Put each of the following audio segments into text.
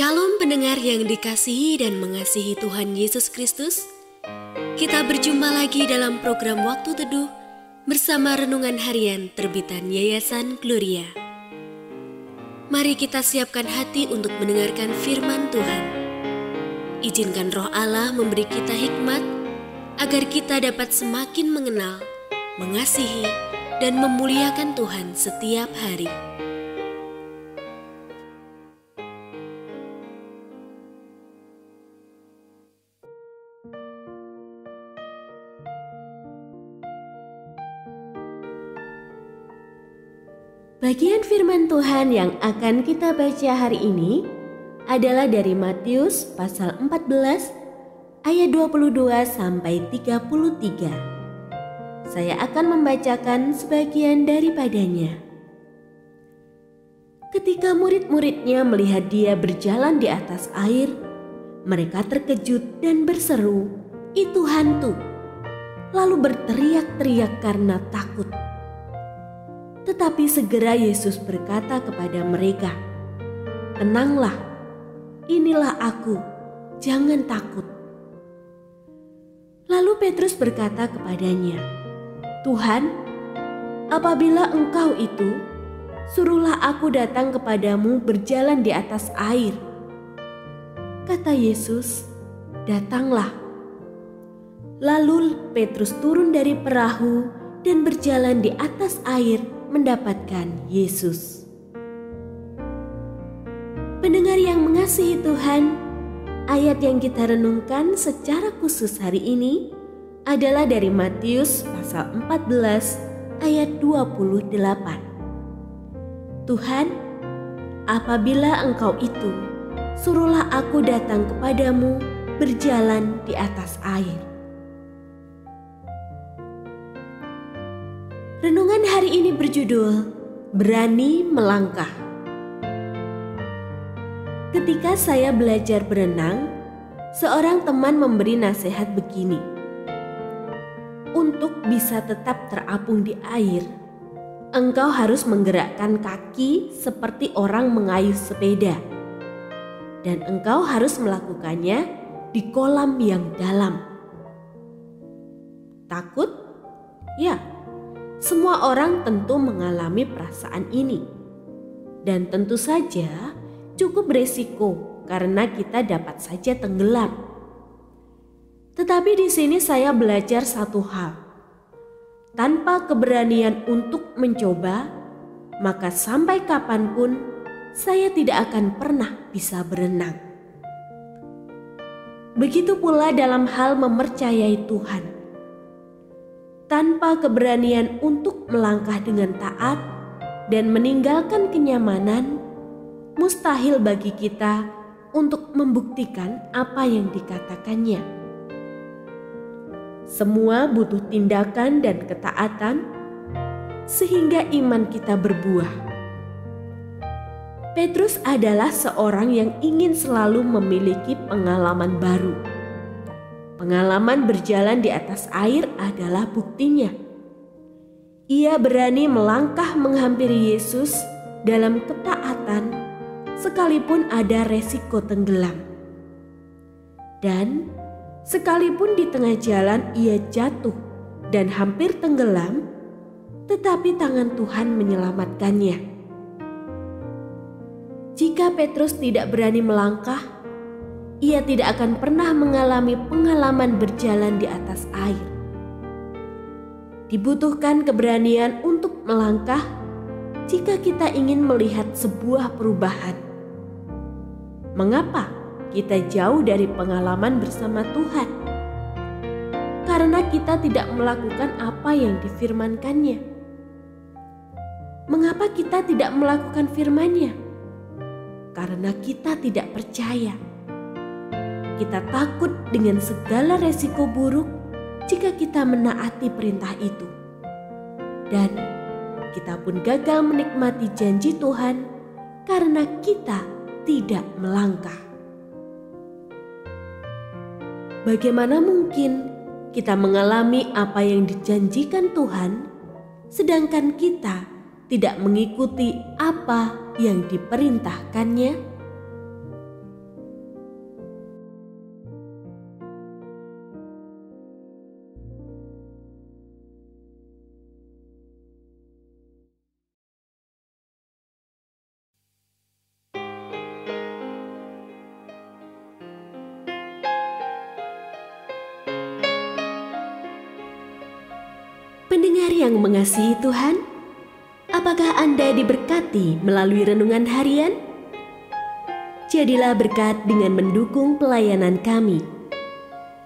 Shalom pendengar yang dikasihi dan mengasihi Tuhan Yesus Kristus. Kita berjumpa lagi dalam program Waktu Teduh bersama Renungan Harian terbitan Yayasan Gloria. Mari kita siapkan hati untuk mendengarkan firman Tuhan. Izinkan Roh Allah memberi kita hikmat agar kita dapat semakin mengenal, mengasihi, dan memuliakan Tuhan setiap hari. Bagian firman Tuhan yang akan kita baca hari ini adalah dari Matius pasal 14 ayat 22 sampai 33. Saya akan membacakan sebagian daripadanya. Ketika murid-muridnya melihat dia berjalan di atas air, mereka terkejut dan berseru, "Itu hantu!" Lalu berteriak-teriak karena takut. Tetapi segera Yesus berkata kepada mereka, "Tenanglah, inilah aku, jangan takut." Lalu Petrus berkata kepadanya, "Tuhan, apabila Engkau itu, suruhlah aku datang kepadamu berjalan di atas air." Kata Yesus, "Datanglah." Lalu Petrus turun dari perahu dan berjalan di atas air mendapatkan Yesus. Pendengar yang mengasihi Tuhan, ayat yang kita renungkan secara khusus hari ini adalah dari Matius pasal 14 ayat 28. "Tuhan, apabila Engkau itu, suruhlah aku datang kepadamu berjalan di atas air." Renungan hari ini berjudul Berani Melangkah. Ketika saya belajar berenang, seorang teman memberi nasihat begini. Untuk bisa tetap terapung di air, engkau harus menggerakkan kaki seperti orang mengayuh sepeda. Dan engkau harus melakukannya di kolam yang dalam. Takut? Ya. Semua orang tentu mengalami perasaan ini. Dan tentu saja cukup beresiko karena kita dapat saja tenggelam. Tetapi di sini saya belajar satu hal. Tanpa keberanian untuk mencoba, maka sampai kapanpun saya tidak akan pernah bisa berenang. Begitu pula dalam hal mempercayai Tuhan. Tanpa keberanian untuk melangkah dengan taat dan meninggalkan kenyamanan, mustahil bagi kita untuk membuktikan apa yang dikatakannya. Semua butuh tindakan dan ketaatan sehingga iman kita berbuah. Petrus adalah seorang yang ingin selalu memiliki pengalaman baru. Pengalaman berjalan di atas air adalah buktinya. Ia berani melangkah menghampiri Yesus dalam ketaatan sekalipun ada resiko tenggelam. Dan sekalipun di tengah jalan ia jatuh dan hampir tenggelam, tetapi tangan Tuhan menyelamatkannya. Jika Petrus tidak berani melangkah, ia tidak akan pernah mengalami pengalaman berjalan di atas air. Dibutuhkan keberanian untuk melangkah jika kita ingin melihat sebuah perubahan. Mengapa kita jauh dari pengalaman bersama Tuhan? Karena kita tidak melakukan apa yang difirmankannya. Mengapa kita tidak melakukan firman-Nya? Karena kita tidak percaya. Kita takut dengan segala resiko buruk jika kita menaati perintah itu. Dan kita pun gagal menikmati janji Tuhan karena kita tidak melangkah. Bagaimana mungkin kita mengalami apa yang dijanjikan Tuhan, sedangkan kita tidak mengikuti apa yang diperintahkannya? yang mengasihi Tuhan, apakah Anda diberkati melalui renungan harian? Jadilah berkat dengan mendukung pelayanan kami.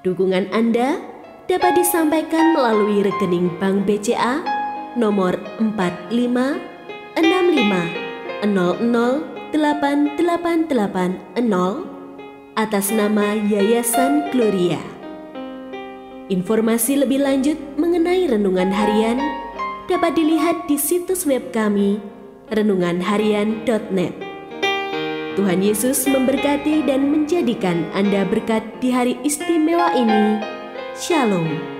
Dukungan Anda dapat disampaikan melalui rekening Bank BCA nomor 4565008880 atas nama Yayasan Gloria. Informasi lebih lanjut mengenai renungan harian dapat dilihat di situs web kami renunganharian.net. Tuhan Yesus memberkati dan menjadikan Anda berkat di hari istimewa ini. Shalom.